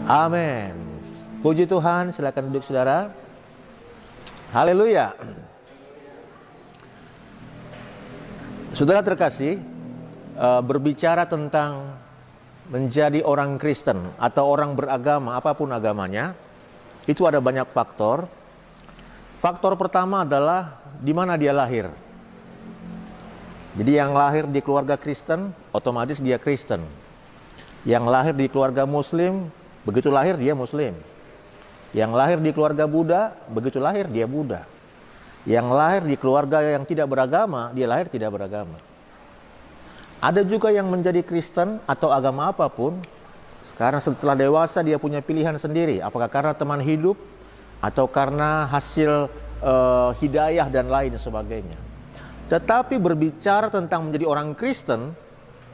Amin. Puji Tuhan, silakan duduk saudara. Haleluya. Saudara terkasih, berbicara tentang menjadi orang Kristen atau orang beragama, apapun agamanya, itu ada banyak faktor. Faktor pertama adalah di mana dia lahir. Jadi yang lahir di keluarga Kristen, otomatis dia Kristen. Yang lahir di keluarga Muslim, begitu lahir dia Muslim. Yang lahir di keluarga Buddha, begitu lahir dia Buddha. Yang lahir di keluarga yang tidak beragama, dia lahir tidak beragama. Ada juga yang menjadi Kristen atau agama apapun, sekarang setelah dewasa dia punya pilihan sendiri. Apakah karena teman hidup, atau karena hasil hidayah dan lain sebagainya. Tetapi berbicara tentang menjadi orang Kristen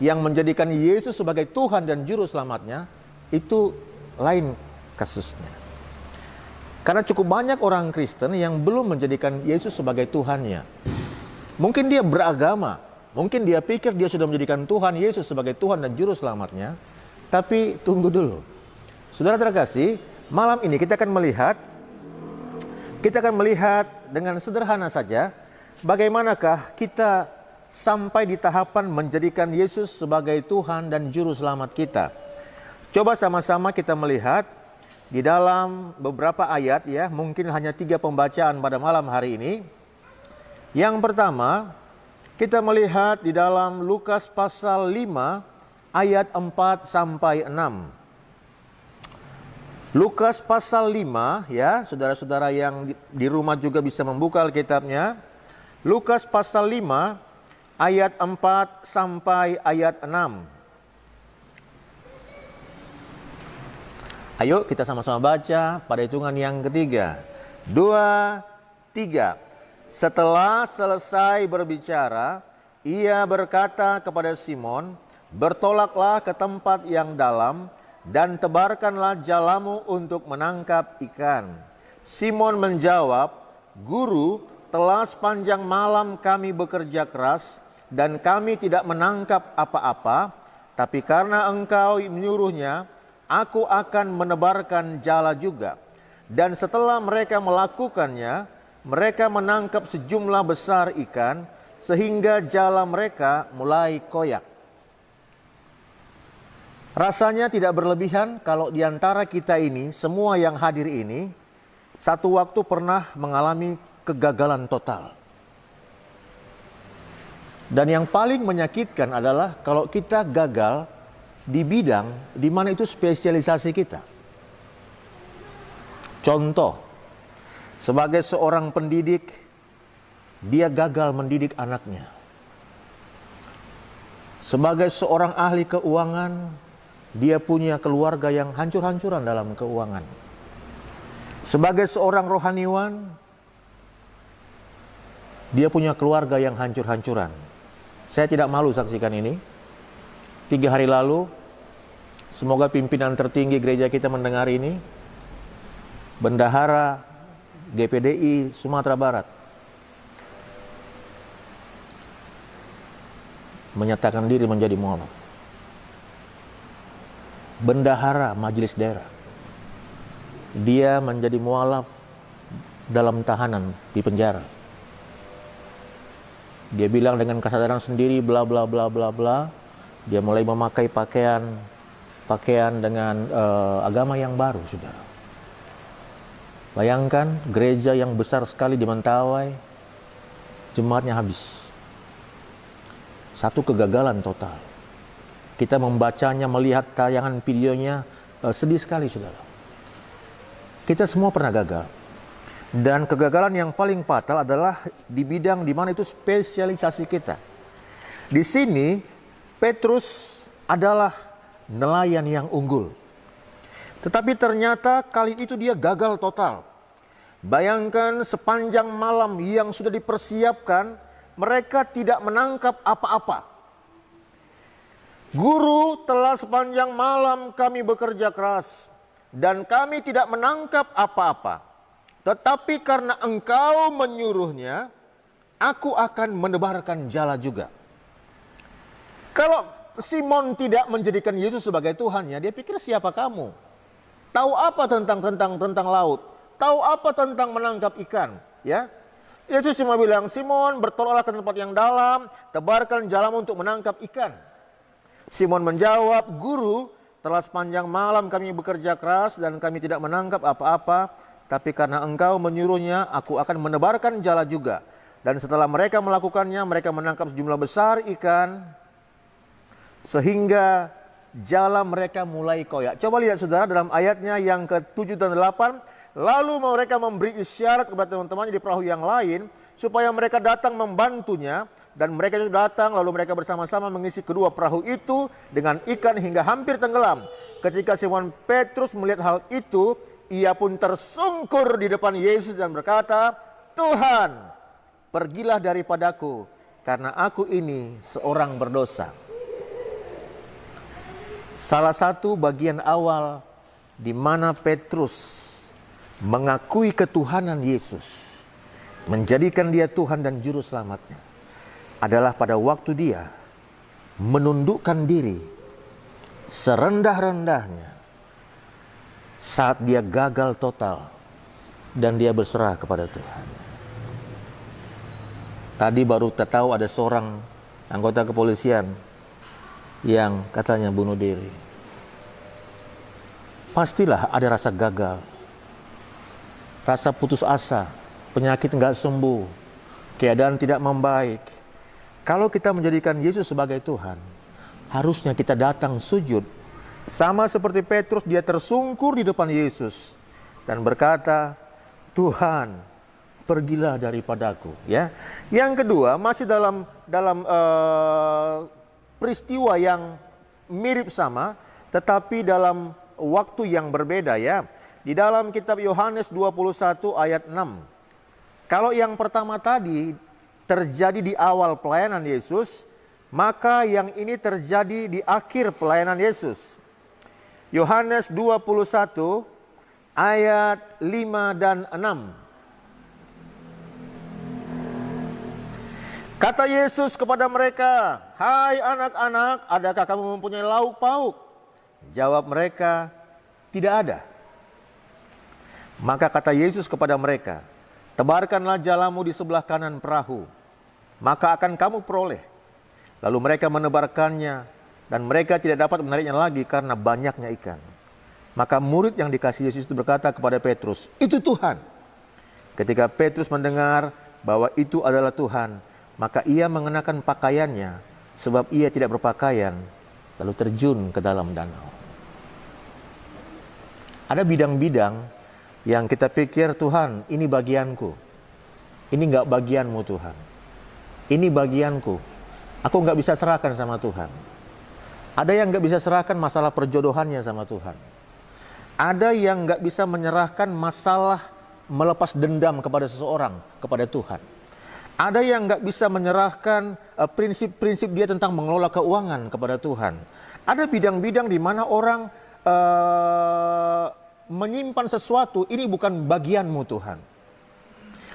yang menjadikan Yesus sebagai Tuhan dan Juru Selamatnya, itu lain kasusnya. Karena cukup banyak orang Kristen yang belum menjadikan Yesus sebagai Tuhannya. Mungkin dia beragama, mungkin dia pikir dia sudah menjadikan Tuhan Yesus sebagai Tuhan dan Juru Selamatnya, tapi tunggu dulu. Saudara terkasih, malam ini kita akan melihat dengan sederhana saja, bagaimanakah kita sampai di tahapan menjadikan Yesus sebagai Tuhan dan Juru Selamat kita. Coba sama-sama kita melihat di dalam beberapa ayat ya, mungkin hanya 3 pembacaan pada malam hari ini. Yang pertama, kita melihat di dalam Lukas pasal 5 ayat 4 sampai 6. Lukas pasal 5 ya, saudara-saudara yang di rumah juga bisa membuka Alkitabnya. Lukas pasal 5 ayat 4 sampai ayat 6. Ayo kita sama-sama baca pada hitungan yang ketiga. 2, 3. Setelah selesai berbicara, ia berkata kepada Simon, "Bertolaklah ke tempat yang dalam dan tebarkanlah jalamu untuk menangkap ikan." Simon menjawab, "Guru, telah sepanjang malam kami bekerja keras dan kami tidak menangkap apa-apa, tapi karena engkau menyuruhnya, aku akan menebarkan jala juga." Dan setelah mereka melakukannya, mereka menangkap sejumlah besar ikan, sehingga jala mereka mulai koyak. Rasanya tidak berlebihan kalau di antara kita ini, semua yang hadir ini, satu waktu pernah mengalami kegagalan total. Dan yang paling menyakitkan adalah kalau kita gagal di bidang di mana itu spesialisasi kita. Contoh, sebagai seorang pendidik, dia gagal mendidik anaknya. Sebagai seorang ahli keuangan, dia punya keluarga yang hancur-hancuran dalam keuangan. Sebagai seorang rohaniwan, dia punya keluarga yang hancur-hancuran. Saya tidak malu saksikan ini. 3 hari lalu, semoga pimpinan tertinggi gereja kita mendengar ini, Bendahara GPDI Sumatera Barat menyatakan diri menjadi mualaf. Bendahara majelis daerah, dia menjadi mualaf dalam tahanan di penjara. Dia bilang dengan kesadaran sendiri bla bla bla bla bla, dia mulai memakai pakaian dengan agama yang baru, saudara. Bayangkan gereja yang besar sekali di Mentawai, jemaatnya habis. Satu kegagalan total. Kita membacanya, melihat tayangan videonya, sedih sekali, saudara. Kita semua pernah gagal. Dan kegagalan yang paling fatal adalah di bidang di mana itu spesialisasi kita. Di sini, Petrus adalah nelayan yang unggul. Tetapi ternyata kali itu dia gagal total. Bayangkan sepanjang malam yang sudah dipersiapkan, mereka tidak menangkap apa-apa. "Guru, telah sepanjang malam kami bekerja keras dan kami tidak menangkap apa-apa. Tetapi karena engkau menyuruhnya, aku akan menebarkan jala juga." Kalau Simon tidak menjadikan Yesus sebagai Tuhannya, dia pikir siapa kamu? Tahu apa tentang laut? Tahu apa tentang menangkap ikan? Ya, Yesus cuma bilang, Simon, bertolaklah ke tempat yang dalam, tebarkan jalamu untuk menangkap ikan. Simon menjawab, Guru, telah sepanjang malam kami bekerja keras dan kami tidak menangkap apa-apa, tapi karena engkau menyuruhnya, aku akan menebarkan jala juga. Dan setelah mereka melakukannya, mereka menangkap sejumlah besar ikan, sehingga jala mereka mulai koyak. Coba lihat saudara dalam ayatnya yang ke-7 dan 8. Lalu mereka memberi isyarat kepada teman-temannya di perahu yang lain, supaya mereka datang membantunya. Dan mereka itu datang, lalu mereka bersama-sama mengisi kedua perahu itu dengan ikan hingga hampir tenggelam. Ketika Simon Petrus melihat hal itu, ia pun tersungkur di depan Yesus dan berkata, Tuhan, pergilah daripadaku, karena aku ini seorang berdosa. Salah satu bagian awal di mana Petrus mengakui ketuhanan Yesus, menjadikan dia Tuhan dan Juru Selamatnya, adalah pada waktu dia menundukkan diri serendah-rendahnya saat dia gagal total dan dia berserah kepada Tuhan. Tadi baru kita tahu ada seorang anggota kepolisian yang katanya bunuh diri. Pastilah ada rasa gagal, rasa putus asa, penyakit nggak sembuh, keadaan tidak membaik. Kalau kita menjadikan Yesus sebagai Tuhan, harusnya kita datang sujud. Sama seperti Petrus, dia tersungkur di depan Yesus dan berkata, Tuhan, pergilah daripadaku. Ya. Yang kedua, masih dalam peristiwa yang mirip sama, tetapi dalam waktu yang berbeda ya. Di dalam kitab Yohanes 21 ayat 6. Kalau yang pertama tadi terjadi di awal pelayanan Yesus, maka yang ini terjadi di akhir pelayanan Yesus. Yohanes 21 ayat 5 dan 6. Kata Yesus kepada mereka, Hai anak-anak, adakah kamu mempunyai lauk pauk? Jawab mereka, tidak ada. Maka kata Yesus kepada mereka, tebarkanlah jalamu di sebelah kanan perahu, maka akan kamu peroleh. Lalu mereka menebarkannya, dan mereka tidak dapat menariknya lagi karena banyaknya ikan. Maka murid yang dikasih Yesus itu berkata kepada Petrus, itu Tuhan. Ketika Petrus mendengar bahwa itu adalah Tuhan, maka ia mengenakan pakaiannya, sebab ia tidak berpakaian, lalu terjun ke dalam danau. Ada bidang-bidang yang kita pikir, Tuhan, ini bagianku. Ini enggak bagianmu, Tuhan. Ini bagianku. Aku enggak bisa serahkan sama Tuhan. Ada yang enggak bisa serahkan masalah perjodohannya sama Tuhan. Ada yang enggak bisa menyerahkan masalah melepas dendam kepada seseorang, kepada Tuhan. Ada yang enggak bisa menyerahkan prinsip-prinsip dia tentang mengelola keuangan kepada Tuhan. Ada bidang-bidang di mana orang menyimpan sesuatu, ini bukan bagianmu Tuhan.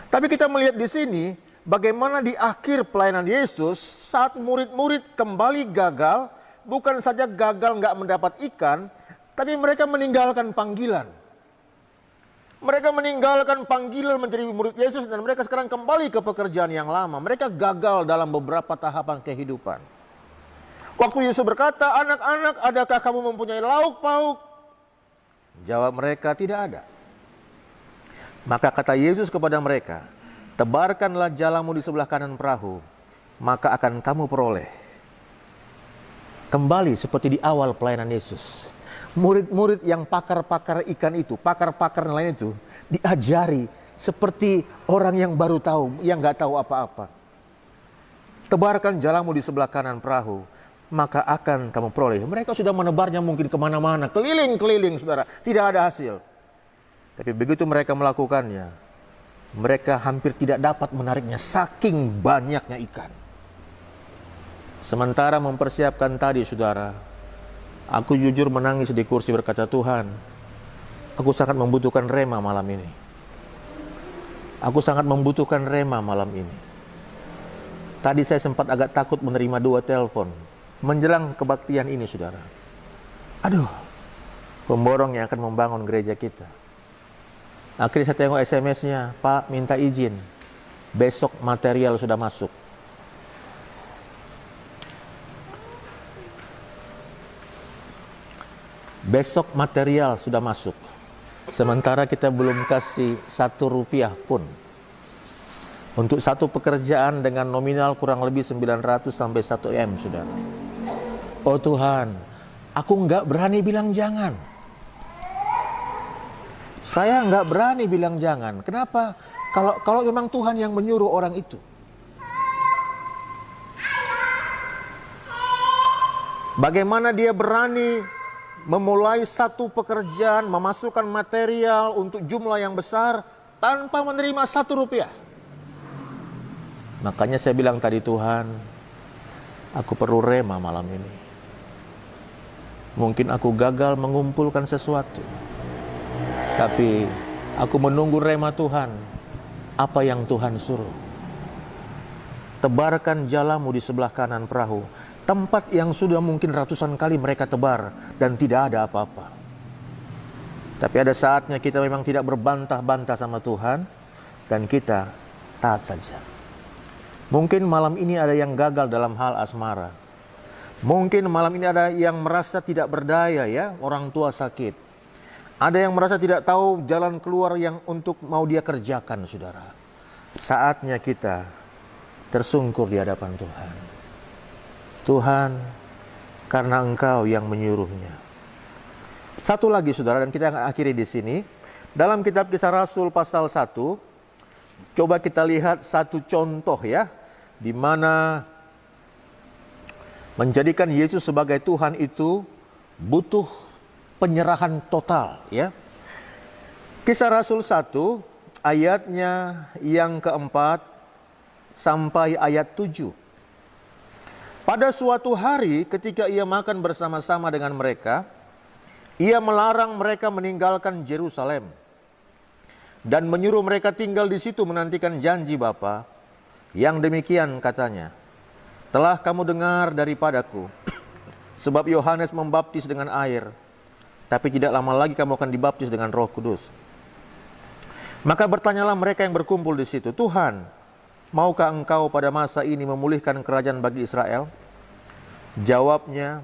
Tapi kita melihat di sini bagaimana di akhir pelayanan Yesus saat murid-murid kembali gagal, bukan saja gagal nggak mendapat ikan, tapi mereka meninggalkan panggilan. Mereka meninggalkan panggilan menjadi murid Yesus dan mereka sekarang kembali ke pekerjaan yang lama. Mereka gagal dalam beberapa tahapan kehidupan. Waktu Yesus berkata, anak-anak, adakah kamu mempunyai lauk pauk? Jawab mereka, tidak ada. Maka kata Yesus kepada mereka, tebarkanlah jalamu di sebelah kanan perahu, maka akan kamu peroleh. Kembali seperti di awal pelayanan Yesus. Murid-murid yang pakar-pakar ikan itu, pakar-pakar lain itu, diajari seperti orang yang baru tahu, yang nggak tahu apa-apa. Tebarkan jalamu di sebelah kanan perahu, maka akan kamu peroleh. Mereka sudah menebarnya mungkin kemana-mana, keliling-keliling saudara, tidak ada hasil. Tapi begitu mereka melakukannya, mereka hampir tidak dapat menariknya, saking banyaknya ikan. Sementara mempersiapkan tadi saudara, aku jujur menangis di kursi berkata, Tuhan, aku sangat membutuhkan rema malam ini. Aku sangat membutuhkan rema malam ini. Tadi saya sempat agak takut menerima 2 telepon menjelang kebaktian ini saudara. Aduh, pemborong yang akan membangun gereja kita. Akhirnya saya tengok SMS-nya, Pak minta izin, besok material sudah masuk. Besok material sudah masuk. Sementara kita belum kasih 1 rupiah pun. Untuk satu pekerjaan dengan nominal kurang lebih 900 sampai 1 M, saudara. Oh Tuhan, aku nggak berani bilang jangan. Saya nggak berani bilang jangan. Kenapa? Kalau memang Tuhan yang menyuruh orang itu. Bagaimana dia berani memulai satu pekerjaan, memasukkan material untuk jumlah yang besar tanpa menerima 1 rupiah. Makanya saya bilang tadi, Tuhan, aku perlu rema malam ini. Mungkin aku gagal mengumpulkan sesuatu, tapi aku menunggu rema Tuhan. Apa yang Tuhan suruh. Tebarkan jalamu di sebelah kanan perahu. Tempat yang sudah mungkin ratusan kali mereka tebar dan tidak ada apa-apa. Tapi ada saatnya kita memang tidak berbantah-bantah sama Tuhan dan kita taat saja. Mungkin malam ini ada yang gagal dalam hal asmara. Mungkin malam ini ada yang merasa tidak berdaya, ya, orang tua sakit. Ada yang merasa tidak tahu jalan keluar yang untuk mau dia kerjakan, saudara. Saatnya kita tersungkur di hadapan Tuhan. Tuhan, karena Engkau yang menyuruhnya. Satu lagi, saudara, dan kita akan akhiri di sini. Dalam kitab Kisah Rasul pasal 1, coba kita lihat satu contoh, ya, di mana menjadikan Yesus sebagai Tuhan itu butuh penyerahan total, ya. Kisah Rasul 1 ayatnya yang keempat sampai ayat 7. Pada suatu hari ketika ia makan bersama-sama dengan mereka, ia melarang mereka meninggalkan Yerusalem dan menyuruh mereka tinggal di situ menantikan janji Bapa. Yang demikian katanya, telah kamu dengar daripadaku, sebab Yohanes membaptis dengan air, tapi tidak lama lagi kamu akan dibaptis dengan Roh Kudus. Maka bertanyalah mereka yang berkumpul di situ, Tuhan, maukah Engkau pada masa ini memulihkan kerajaan bagi Israel? Jawabnya,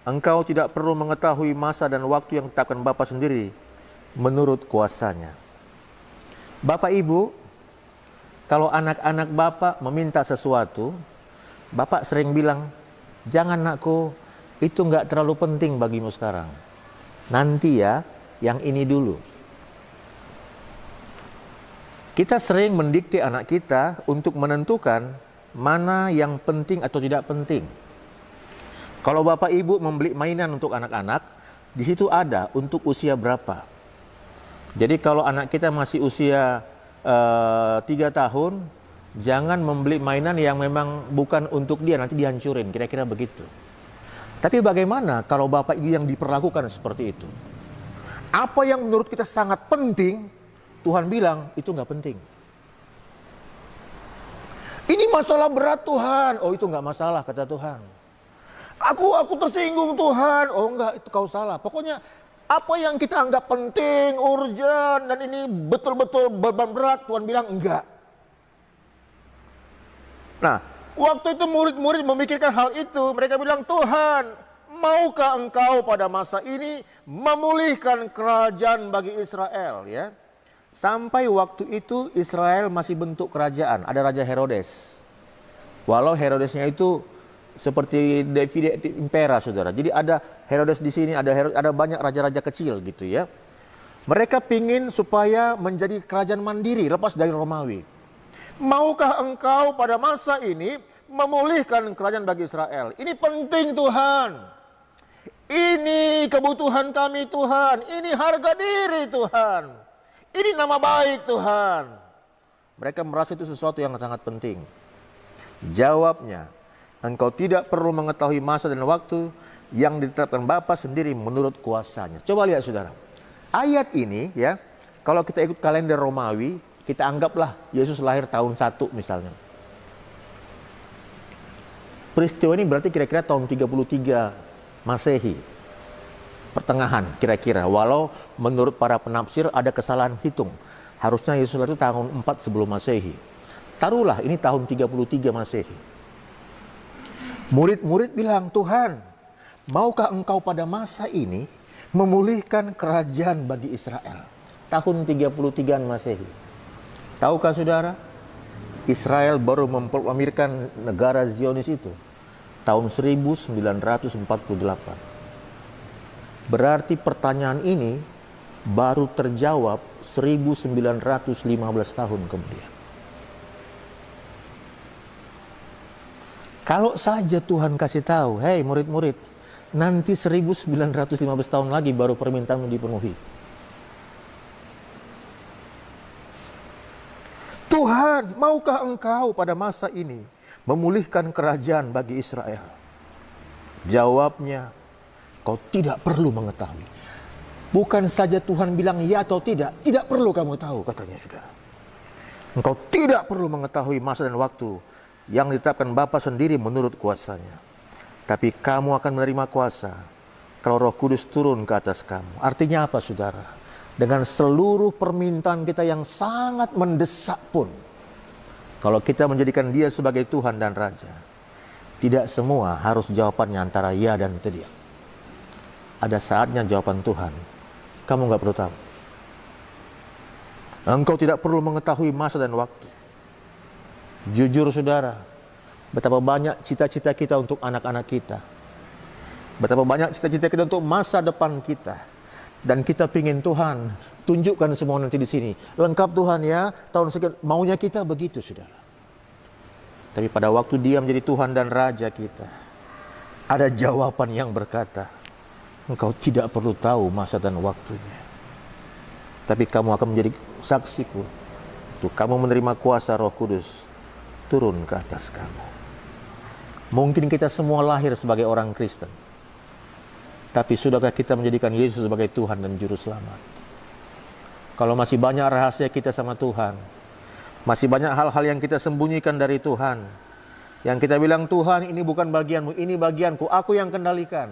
Engkau tidak perlu mengetahui masa dan waktu yang ditetapkan Bapa sendiri menurut kuasanya. Bapak Ibu, kalau anak-anak Bapak meminta sesuatu, Bapak sering bilang, jangan nakku, itu nggak terlalu penting bagimu sekarang. Nanti ya, yang ini dulu. Kita sering mendikte anak kita untuk menentukan mana yang penting atau tidak penting. Kalau Bapak Ibu membeli mainan untuk anak-anak, di situ ada untuk usia berapa. Jadi kalau anak kita masih usia 3 tahun, jangan membeli mainan yang memang bukan untuk dia, nanti dihancurin, kira-kira begitu. Tapi bagaimana kalau Bapak Ibu yang diperlakukan seperti itu? Apa yang menurut kita sangat penting, Tuhan bilang itu nggak penting. Ini masalah berat Tuhan. Oh itu nggak masalah kata Tuhan. Aku tersinggung Tuhan. Oh enggak, itu kau salah. Pokoknya apa yang kita anggap penting, urgent, dan ini betul-betul beban berat, Tuhan bilang enggak. Nah, waktu itu murid-murid memikirkan hal itu, mereka bilang, Tuhan, maukah Engkau pada masa ini memulihkan kerajaan bagi Israel, ya? Sampai waktu itu Israel masih bentuk kerajaan, ada Raja Herodes. Walau Herodesnya itu seperti Davide Impera, saudara. Jadi ada Herodes di sini, ada banyak raja-raja kecil gitu ya. Mereka pingin supaya menjadi kerajaan mandiri, lepas dari Romawi. Maukah Engkau pada masa ini memulihkan kerajaan bagi Israel? Ini penting Tuhan. Ini kebutuhan kami Tuhan. Ini harga diri Tuhan. Ini nama baik Tuhan. Mereka merasa itu sesuatu yang sangat penting. Jawabnya, Engkau tidak perlu mengetahui masa dan waktu yang ditetapkan Bapa sendiri menurut kuasanya. Coba lihat saudara. Ayat ini ya, kalau kita ikut kalender Romawi, kita anggaplah Yesus lahir tahun 1 misalnya. Peristiwa ini berarti kira-kira tahun 33 Masehi. pertengahan kira-kira. Walau menurut para penafsir ada kesalahan hitung. Harusnya Yesus itu tahun 4 sebelum Masehi. Taruhlah ini tahun 33 Masehi. Murid-murid bilang, Tuhan, maukah engkau pada masa ini memulihkan kerajaan bagi Israel? Tahun 33 Masehi. Tahukah saudara? Israel baru memproklamirkan negara Zionis itu tahun 1948. Berarti pertanyaan ini baru terjawab 1915 tahun kemudian. Kalau saja Tuhan kasih tahu, hei murid-murid, nanti 1915 tahun lagi baru permintaanmu dipenuhi. Tuhan, maukah engkau pada masa ini memulihkan kerajaan bagi Israel? Jawabnya, kau tidak perlu mengetahui. Bukan saja Tuhan bilang ya atau tidak perlu kamu tahu, katanya saudara. Engkau tidak perlu mengetahui masa dan waktu yang ditetapkan Bapa sendiri menurut kuasanya. Tapi kamu akan menerima kuasa kalau Roh Kudus turun ke atas kamu. Artinya apa saudara? Dengan seluruh permintaan kita yang sangat mendesak pun, kalau kita menjadikan Dia sebagai Tuhan dan Raja, tidak semua harus jawabannya antara ya dan tidak. Ada saatnya jawaban Tuhan kamu nggak perlu tahu. Engkau tidak perlu mengetahui masa dan waktu. Jujur saudara, betapa banyak cita-cita kita untuk anak-anak kita, betapa banyak cita-cita kita untuk masa depan kita, dan kita pingin Tuhan tunjukkan semua nanti di sini lengkap Tuhan ya, tahun sekian, maunya kita begitu saudara. Tapi pada waktu Dia menjadi Tuhan dan Raja kita, ada jawaban yang berkata, engkau tidak perlu tahu masa dan waktunya, tapi kamu akan menjadi saksiku untuk kamu menerima kuasa Roh Kudus turun ke atas kamu. Mungkin kita semua lahir sebagai orang Kristen, tapi sudahkah kita menjadikan Yesus sebagai Tuhan dan Juru Selamat? Kalau masih banyak rahasia kita sama Tuhan, masih banyak hal-hal yang kita sembunyikan dari Tuhan, yang kita bilang, Tuhan ini bukan bagianmu, ini bagianku, aku yang kendalikan.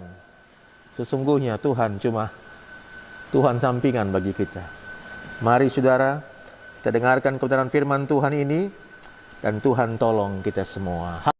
Sesungguhnya Tuhan cuma Tuhan sampingan bagi kita. Mari saudara, kita dengarkan kebenaran firman Tuhan ini, dan Tuhan tolong kita semua.